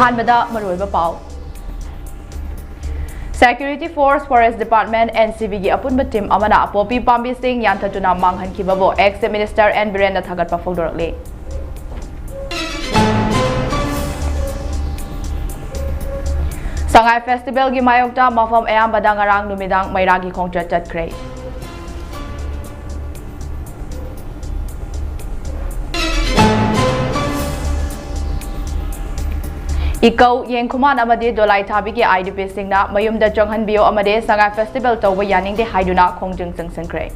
ꯑꯍꯥꯟꯕꯗ ꯃꯔꯨꯑꯣꯏꯕ ꯄꯥꯎ Security Force Forest Department NCB gi apunba team amana popi pambi sing yanthatuna manghankibabo ex Minister N Birenda thagatpa fogdorakle Sangai Festival gi mayokta mafam ayambada ngarang numidang mairagi khongchat chatkre Ikau yengkuman amade dolai thabi ki IDP singna mayumda chonghan bio amade Sangai Festival tawba yaning de haiduna khongjung sangsankre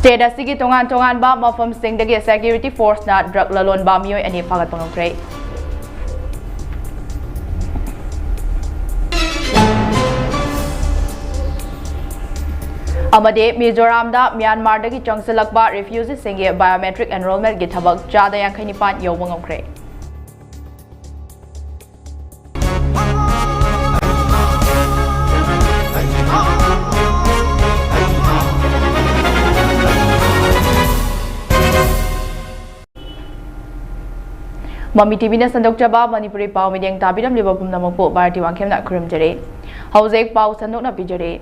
State asigi tongan ba mafam singdagi security force na drug lalon ba miyoy ani phagat pangokre Amade Mizoram da Myanmar dagi changsalakba refugees singe biometric enrollment gi thabak chada yankhani pan yawang ngokre Mami TV na sandok chaba Manipuri pau mideng tabiram liba pumnamokpo Bharti Wangkhem na khurumjare Hauzek pau sandok na pijare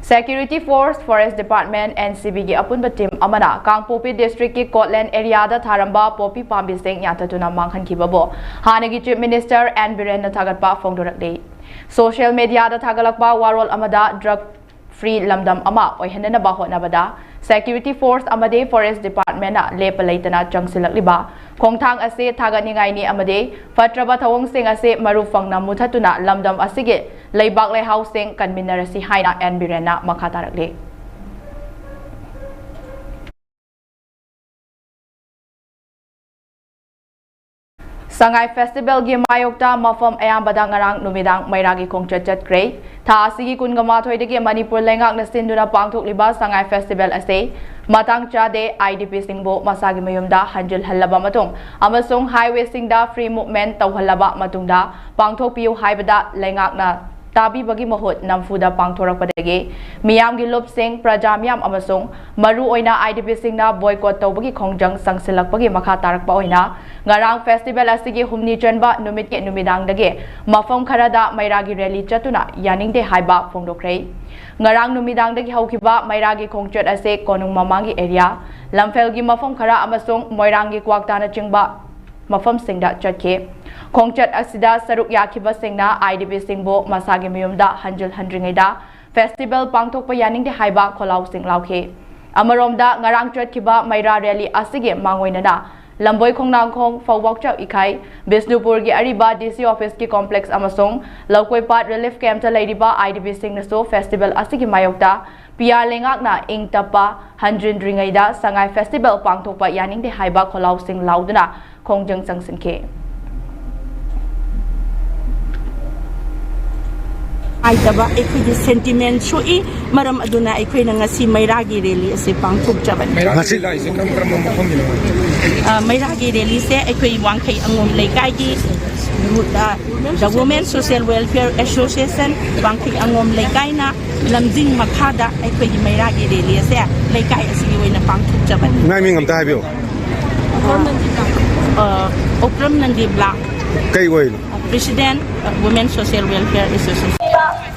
Security Force Forest Department NCB gi apunba team amana Kangpopi District ki Kotland area da tharamba popi pambi sing yathatuna manghankibabo hanagi Chief Minister N Birenda thagatpa phongdorakle Social media da thagalakpa warol amada drug free lamdam ama oihanana ba hotnabada Security Force amade Forest Department na lepalaitana changsilakliba khongthang ase thaganingai ni amade fatraba thawong sing ase marufangna muthatuna lamdam asige leibak leihau sing kanminarasi haina N Birena makha tarakle Sangai Festival gi mayokta mafam ayambada ngarang numidang mairagi khongchat chatkre tha asigi kungama thoidagi Manipur lengak na sinduna pangthokliba Sangai Festival ase matang chade IDP singbo masagi mayumda hanjil hallaba matung amasung highway singda free movement tawhallaba matungda pangthokpiu haibada lengak na tabi bagi mahut namfuda pangthorakpadagi miyam gi lop sing prajamyam amasung maru oina IDP singna boycott tawbagi khongjang sangsilakpagi makha tarakpa oina ngarang festival asigi humni chanba numit ke numidang dage mafam kharada mairagi rally chatuna yaningde haiba phongdokhrei ngarang numidang dage haukiba mairagi khongchat ase konung mamangi area lamphel gi mafam khara amasung moirangi kwaktana chingba mafam singda chatke khongchat asida saruk yakhiba singna IDP singbo masagi miyumda hanjil handringaida festival pangthokpa yaningde haiba kholau sing laukhe amaromda ngarang chatkiba maira rally asige mangoinana Lamboi Khongnang Khong Fawakchak Ikai Bisnupur gi Ariba DC office ki complex amasong Lokoi Pat relief camp ta Ladiba IDP Singnaso festival asigi mayokta PR lengak na ing tapa hanjin ringaida Sangai Festival pangthokpa yaning de haiba kholau sing lauduna khongjang sangsinke Aitaba ekhoi sentiment shui maram aduna ekhoi na ngasi mairagi rally ase pangthok jaban ngasi lai se kam kram mafam ni mairagi rally se ekhoi wangkhei angom leikai gi the Women Social Welfare Association wangkhei angom leikai na lamjing makhada ekhoi gi mairagi rally ase leikai asigi oina pangthok jaban ngai mi ngam ta haibio Okram Nandi Black kai oi President Women Social Welfare Association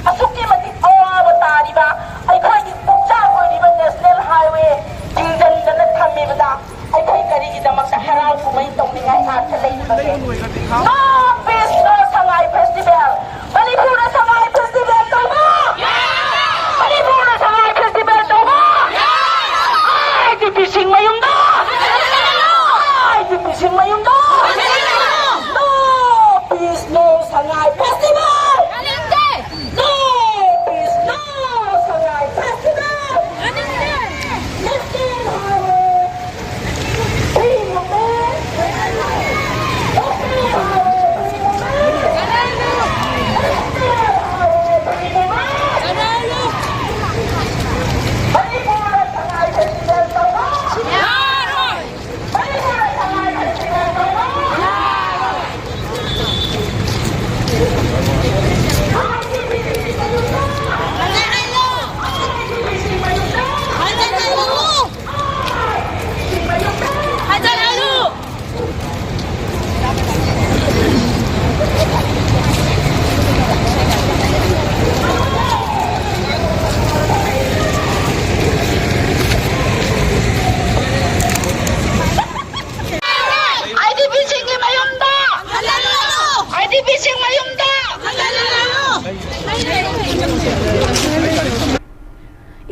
Asuki mati awa tariba aikoi gi pukcha ko riba national highway jingjan dana thammi bada aikoi kari gi damak haral ku mai tongni ngai ha thalai ba no peace no Sangai Festival Manipur Sangai Festival to ba Manipur Sangai Festival to ba ai di pising mayum da ai di pising mayum da no peace no Sangai Festival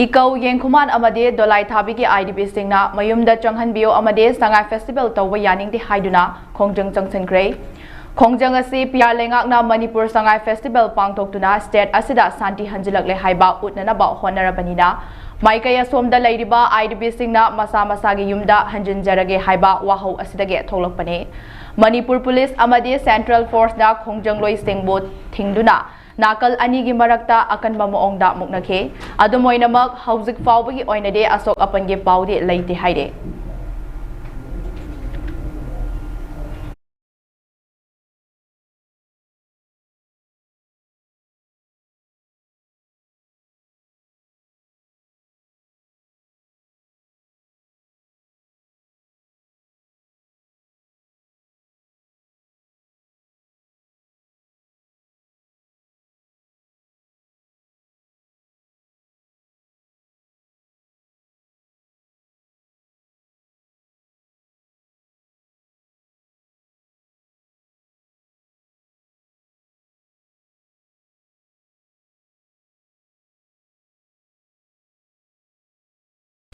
Ikaw Yengkhuman amade dolai thabi ki IDP singna mayumda changhanbio amade sangai festival tawba yaning ti haiduna khongjang changsen grey khongjang asi PR lengakna Manipur sangai festival pangtoktuna state asida santi hanjilak le haiba utnana ba honarabanina maikaya somda leiriba IDP singna masa masa gi yumda hanjin jarage haiba wahau asidage tholakpane Manipur police amade central force na khongjang loi singbo thingduna Nakal anigi marakta akan mamuongda muknake adumoinamak hauzik faubagi oinade asok apange paude laite haide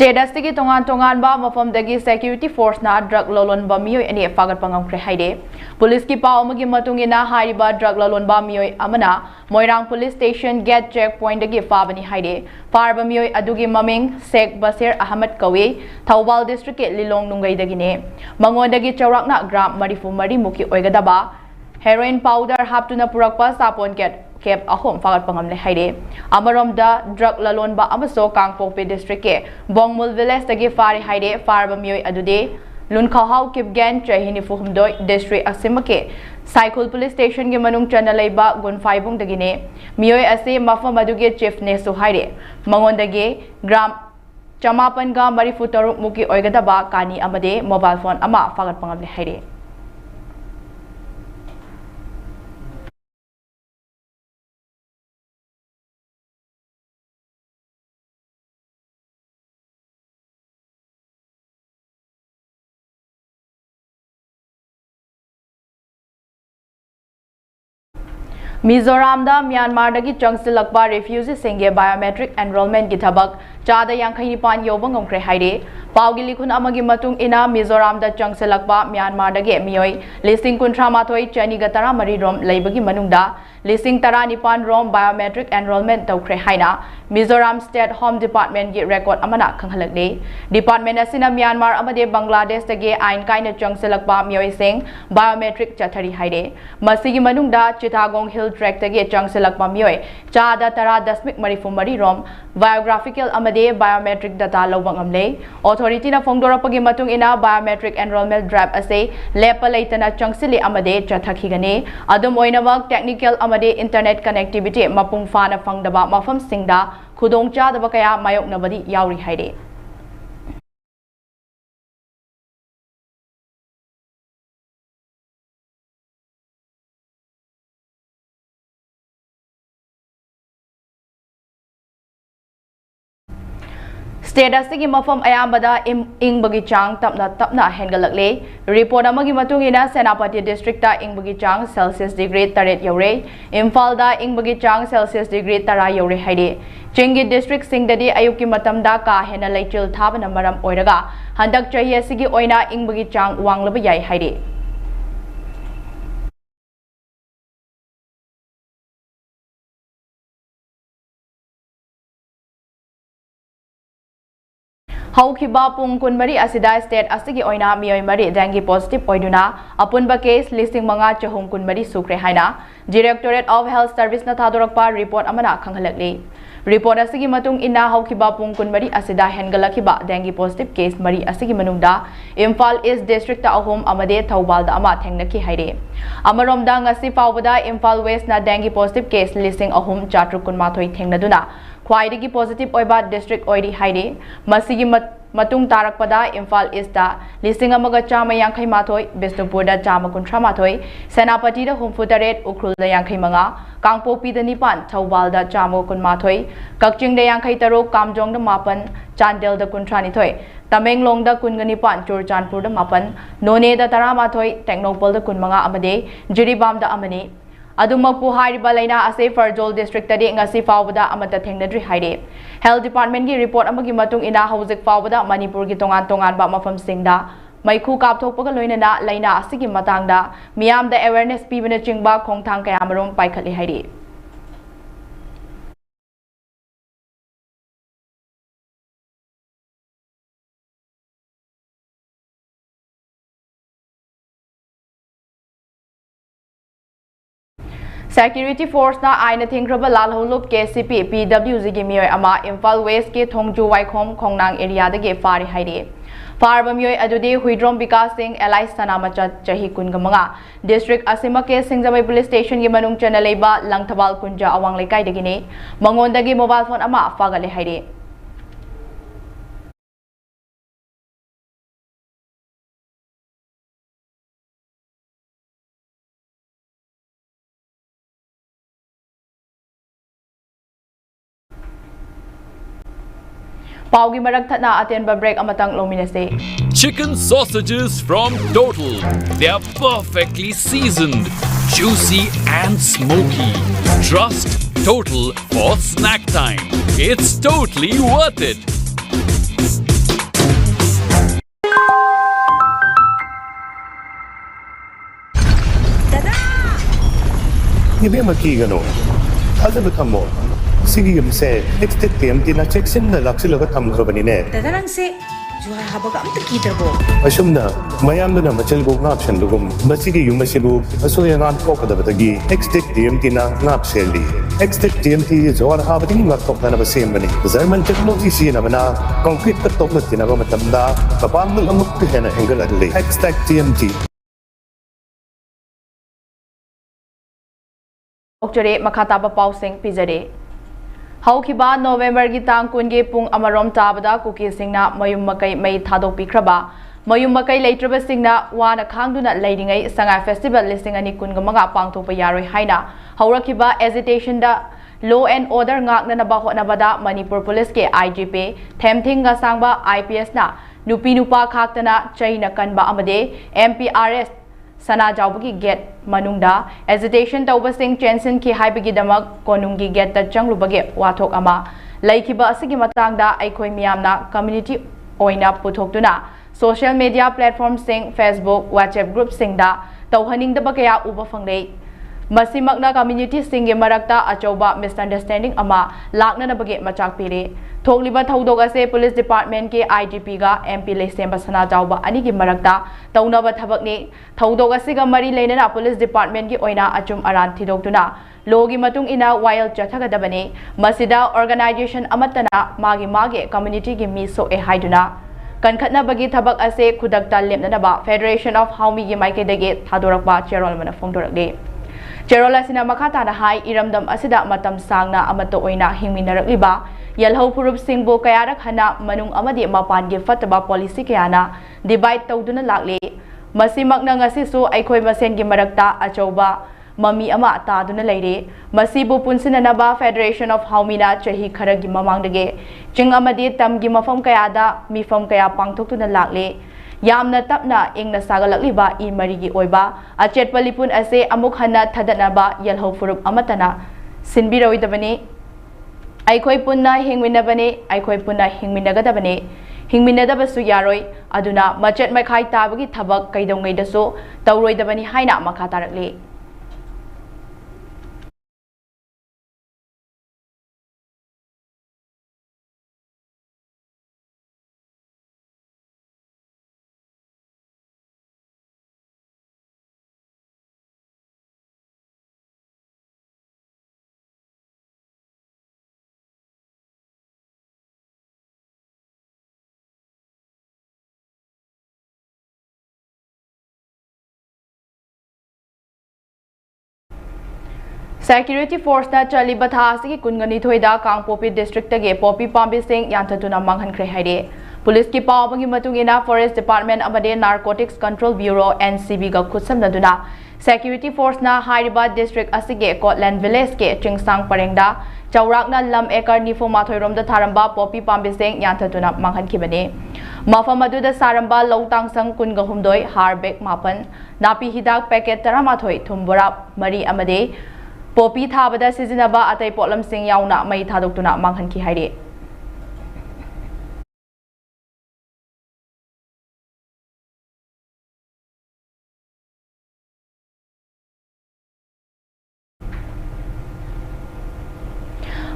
Tedastigi tongan ba mafam dagi security force na drug lolon ba miyoy ani fagat pangamkre haide police ki paw magi matungina hariba drug lolon ba miyoy amana Moirang police station gate checkpoint dagi fabani haide farba miyoy adugi maming Sheikh Basir Ahmad Kawi Thawbal district ke Lilong Nungai dagi ne mangondagi chawrakna gram marifu mari muki oigadaba heroin powder haptuna purakpa sapon Kep ahom fagat pangamle haide amaromda drug lalon ba amaso Kangpokpi district ke Bongmul village tagi fari haide farba miyoy adude lunkhahau kipgen chahini fuhumdoi district asimake cycle police station ge manung chana leiba gunfaibung dagi ne miyoy ase mafam aduge chief ne so haide mangondage gram chamapan ga marifu taruk muki oigadaba kani amade mobile phone ama fagat pangamle haide Mizoram da Myanmar dagi changsilakba refugees singge biometric enrollment gi thabak chada yangkhai pan yobang ngomkre haide pawgi likhun amagi matung ina Mizoram da changsilakba Myanmar dagi miyoi listing kunthra mathoi chani ga tara mari rom leibagi manungda listing tara nipan rom biometric enrollment tawkre haina Mizoram State Home Department gi record amana khanghalakne department asina Myanmar amade Bangladesh dagi ain kaina changsilakba miyoi sing biometric chathari haide masigi manungda Chittagong Hill track tagi changsilakpa miyoi chada tara dasmik marifu mari rom biographical amade biometric data lawang amle authority na phongdorapagi matung ina biometric enrollment drive ase lepa leitana changsili amade chathakigane adum oinamak technical amade internet connectivity mapung fana phangdaba mafam singda khudong chadaba kaya mayoknabadi yauri haide State asigi mafam ayambada ingbagi chang tapna hengalakle report amagi matungina Senapati district ta ingbagi chang Celsius degree 8 yaure Imphal da ingbagi chang Celsius degree 10 yaure haide Chingi district singdadi ayuki matamda ka hena leichil thabana maram oiraga handak chahi asigi oina ingbagi chang wanglaba yai haide Haukiba pung kunmari asida state asigi oina miyoi mari dengue positive oiduna apunba case listing manga chahum kunmari sukre haina Directorate of Health Service na thadorakpa report amana khanghalakli report asigi matung ina haukiba pung kunmari asida hengalakiba dengue positive case mari asigi manungda Imphal East district ta ahom amade Thawbal da ama thengnaki haire amaromda ngasi fawbada Imphal West na dengue positive case listing ahom chatruk kunmathoi thengnaduna Khwaidagi positive oiba district oidi haide masigi matung tarakpada Imphal East da listing amaga chama yangkhai mathoi Bisnupur da chama kunthra mathoi Senapati da humfutaret Ukhrul da yangkhai manga Kangpokpi da nipan Thawbal da chama kun mathoi Kakching da yangkhai tarok Kamjong da mapan Chandel da kunthra nithoi Tamenglong da kungani pan Churchandpur da mapan None da tara mathoi Technopol da kun manga amade Jiribam da amani Adumagpu hairiba laina ase Farjol district tadi ngasi fawbada amata thengnadri haire. Health department gi report amagi matung ina hojik fawbada Manipur gi tongan ba mafam singda Maiku kapthokpaga loinana laina asigi matangda miyamda awareness pibana chingba khongthang kaya marom paikhatli haire. Security force na aina thingraba lalholup KCP PWG gi miyoy ama Imphal West ke Thongju Waikhom Khongnang area da ge fari haire. Farba miyoy adudi Huidrom Vikas Singh Alai Sanamacha Chahi Kungamanga district asima ke Singzamai police station gi manung chana leiba Langthabal Kunja awang lekai dagi ne mangonda gi mobile phone ama fagale haire. Paugi marak thatna atenba break amatang lominase. Chicken sausages from Total. They are perfectly seasoned, juicy and smoky. Trust Total for snack time. It's totally worth it. Ibe makigano. Asa betamo. Sige yumse. Next time tina check sin na laksila ka tamgrobani ne. Dadarang se juha habaga amta kitarbo. Asumna mayam na machalbo ngapshan lugum. Masigi yumasibu asoya ngan pokadabatagi. Next time tina ngapseli. Next time ti jawar habati ngaktok na basem bani. Zaman technology siya na concrete katok na tinago matamda. Kapang amuk kena enggal adli. Next TMT. Okjare makataba pausing pizare. Haukiba November gi tang kunge pung amarom tabada kuki singna mayum makai mai thadok pikraba mayum makai leitraba singna wana khangduna leiringai sangai festival listing ani kungamaga pangthokpa yaroi haina haurakiba agitation da law and order ngakna na ba hotnabada Manipur police ke IGP themthinga sangba IPS na nupi nupa khaktana chaina kanba amade MPRS Sana Jaubugi get Manungda, agitation Taubasing Jensen ki haibigi damak konungi get the Janglubage Watok Ama, Laikiba Asigi Matangda, Aikoi Miamna, community oina putoktuna, social media platforms sing Facebook, WhatsApp group singda, Tauhaning the Bakaya Uba Fangday. Masimagna community singi marakta achoba misunderstanding ama lakna na bagi machak pili. Thogliba thaudoga se police department ke IGP ga MP lesemba sana jauba ani ki marakta taunaba thabak ni thaudoga siga mari leinana police department ki oina achum aran thidoktuna logi matung ina wild chathagadabani masida organization amatana magi community gi mi so e haiduna kankhatna bagi thabak ase khudakta lemna ba Federation of Haumi gi maike dege thadorakba cherol mana phongdorakle Cherola sina makata na hai iramdam asida matam sangna amato oina hingminarakliba yalhau purup singbo kayarak hana manung amadi mapan gi fataba policy kayana divide tawduna lakle masimakna ngasi su aikoi masen gi marakta achoba mami ama taduna leire masibu punsinanaba Federation of Haumina chahi kharagi mamangdage ching amadi tamgi mafam kayada mifam kaya pangthoktuna lakle Yamna tapna ingna sagalakliba I marigi oiba achet palipun ase amuk hana thadanaba yalho furup amatana sinbiroidabani aikoi punna hingminabani aikoi punna hingminagadabani hingminadabasu yaroi aduna machet makhai tabagi thabak kaidongaidasu tawroidabani haina makatarakle Security force na chali batha asigi kungani thoida Kangpopi district tage popi pambi sing yanthatuna manghankhre haide police ki pawbangi matungina forest department amade narcotics control bureau NCB ga khutsamnaduna security force na Hyderabad district asige Kotland village ke chingsang parengda chawrakna lam ekar nifo mathoirom da tharamba popi pambi sing yanthatuna manghankhibane Mafam aduda saramba lautang sang kunga humdoi harbek mapan napi hidak packet taramathoi thumbora mari amade popi thabada sizinaba atai potlam sing yauna mai thadoktuna manghanki haire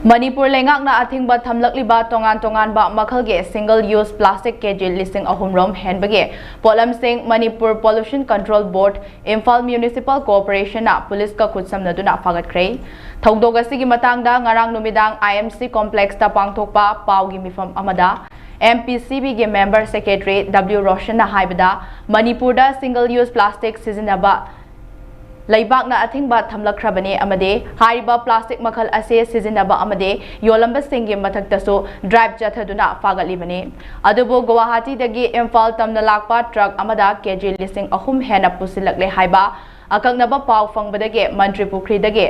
Manipur lengak na ating ba thamlakliba tongan ba makhalge single use plastic kg listing ahumrom henbage polam sing Manipur Pollution Control Board Imphal Municipal Corporation na police ka khutsamna duna fagat khrei thongdog asigi matangda ngarang numidang IMC complex ta pangthokpa paugi mifam amada MPCB ge member secretary W Roshan na haibada Manipur da single use plastic sizinaba Laibak na ating ba thamlakrabani amade hariba plastic makhal ase sizinaba amade yolamba singi mathaktasu drive jathaduna fagalibani adubo Guwahati dagi Imphal tamna lakpa truck amada kg listing ahum hena pusilakle haiba akaknaba paw fangbadage Mantri Pukri dage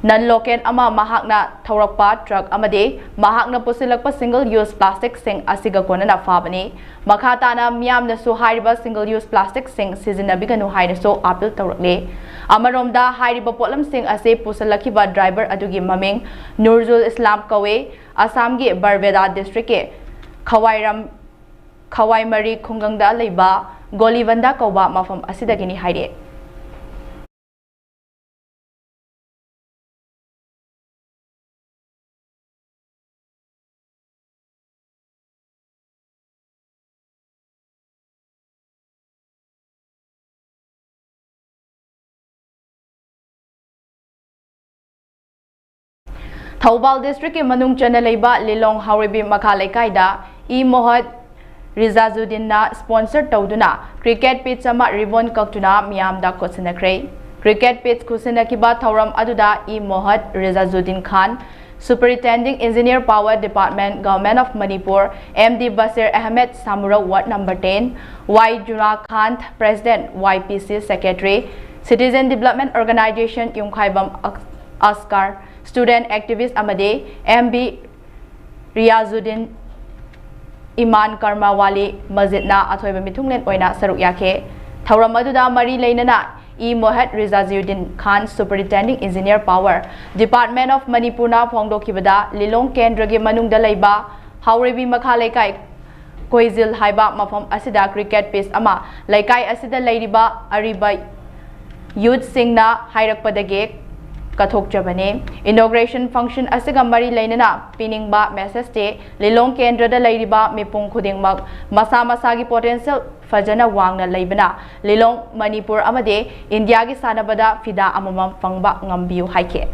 non local ama mahakna thaurakpa truck amade mahakna pusilakpa single use plastic sing asiga konana fabani makhata na miyam na su hariba single use plastic sing sizinabiganu haina so appeal tawrakle Amaromda hariba potlam sing ase pusalakiba driver adugi maming Nurjul Islam kawe Assam gi Barbeda district ke Khawaimari khungangda leiba Golivanda kauba mafam asidagini haire Thaubal district ke manung chana leiba Lilong Hauribi Makhalai kaida E Mohad Rizazuddin na sponsor tawduna cricket pitch ama ribbon kaktuna miyam da kosinakre cricket pitch kusinakiba thauram aduda E Mohad Rizazuddin Khan Superintending Engineer Power Department Government of Manipur MD Basir Ahmed Samura Ward number 10 Y Juna Khan President YPC Secretary Citizen Development Organization Yungkhaibam Askar Student Activist Amade MB Riyazuddin Iman Karmawali Mazidna Athoiba Mithunglen Oina Saruk Yake Thauram aduda mari leinana E Mohad Rizazuddin Khan Superintending Engineer Power Department of Manipur na phongdokibada Lilong Kendra ge manungda leiba Hauribi Makhalai kai Koizil haiba mafam asida cricket pitch ama laikai asida leiriba ariba youth singna hairakpadage Kathok Jabane inauguration function asiga mari leinana piningba message te Lilong Kendra da leiriba mipung khudingmak masa masagi potential fajana wangna leibana Lilong Manipur amade India gi sanabada fida amamam fangba ngambiu haike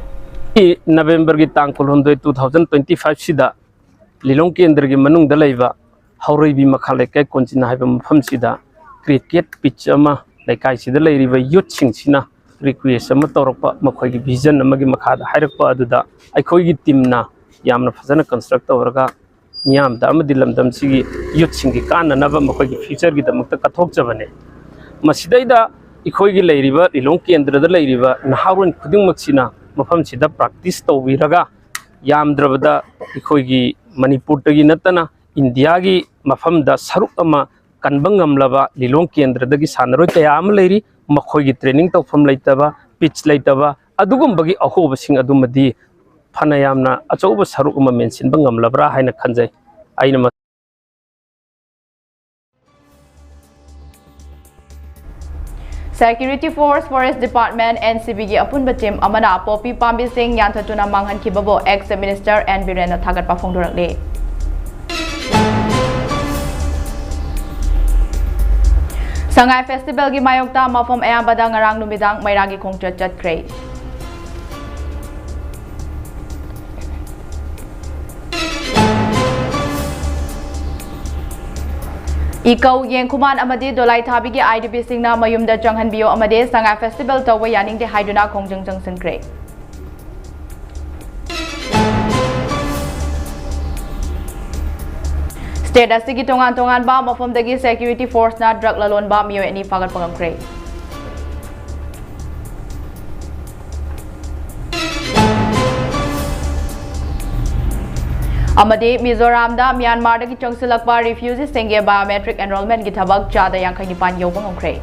November gi tang kulhondoi 2025 sida Lilong Kendra gi manung da leiba Hauribi Makhalai kai konchina haiba mafam sida cricket pitch ama laikai sida leiriba youth singsina request ama torpa makhoi vision amagi makhada hairakpa aduda aikhoi gi teamna yamna fazana construct tawraga miyam da amadi lamdam sigi youth singi kana naba makhoi gi future gi damakta kathok jabane masidaida ikhoi gi leiriba Lilong Kendra da leiriba naharun khuding maksina mafam sida practice tawbiraga yamdrabada ikhoi gi Manipur tagi natana India gi mafam da saruk ama kanbangam laba Lilong Kendra dagi sanaroi kaya am leiri makhoi gi training tawfam leitaba pitch leitaba adugumbagi ahobasing adumadi phanayamna achauba saruk ama mention bangam labra haina khanjai aina Security Force Forest Department NCB gi apunba team amana popi pambi sing yanthatuna manghan kibabo ex minister and Birena thagat pa phongdorakle Sangai Festival gi mayokta mafam ayambada ngarang numidang mairagi khongchat chatkre Ikau yengkuman amade dolai thabi gi IDP singna mayumda changhanbio amade Sangai Festival tawwa yaning de haiduna khongjang jangsankre State asigi tongan ba mafam dagi security force na drug lalon ba miyo ani fagat pangamkre Amadi Mizoramda Myanmar Chongsilakpa refugees singye biometric enrollment ki thabak chada yankhainipan yawba ngomkhre.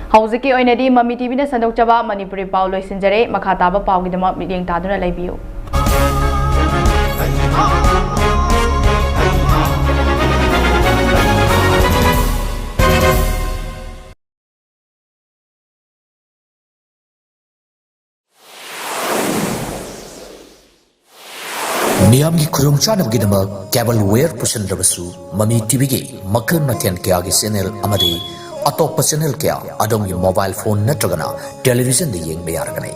Hauziki oinadi Mami TV na sandok chaba Manipuri pau loisinjare makha taba pau gi dama milyeng taduna leibiu. Miyamgi khudongchanabgidama cable ware pusandrabasu Mami TV gi makal mathian kya gi channel amadi atoppa channel kya adongi mobile phone natragana television de yengba yaragani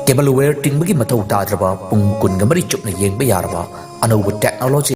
cable ware tingbagi mathau tadraba pung kun gamari chupna yengba yaraba anauba technology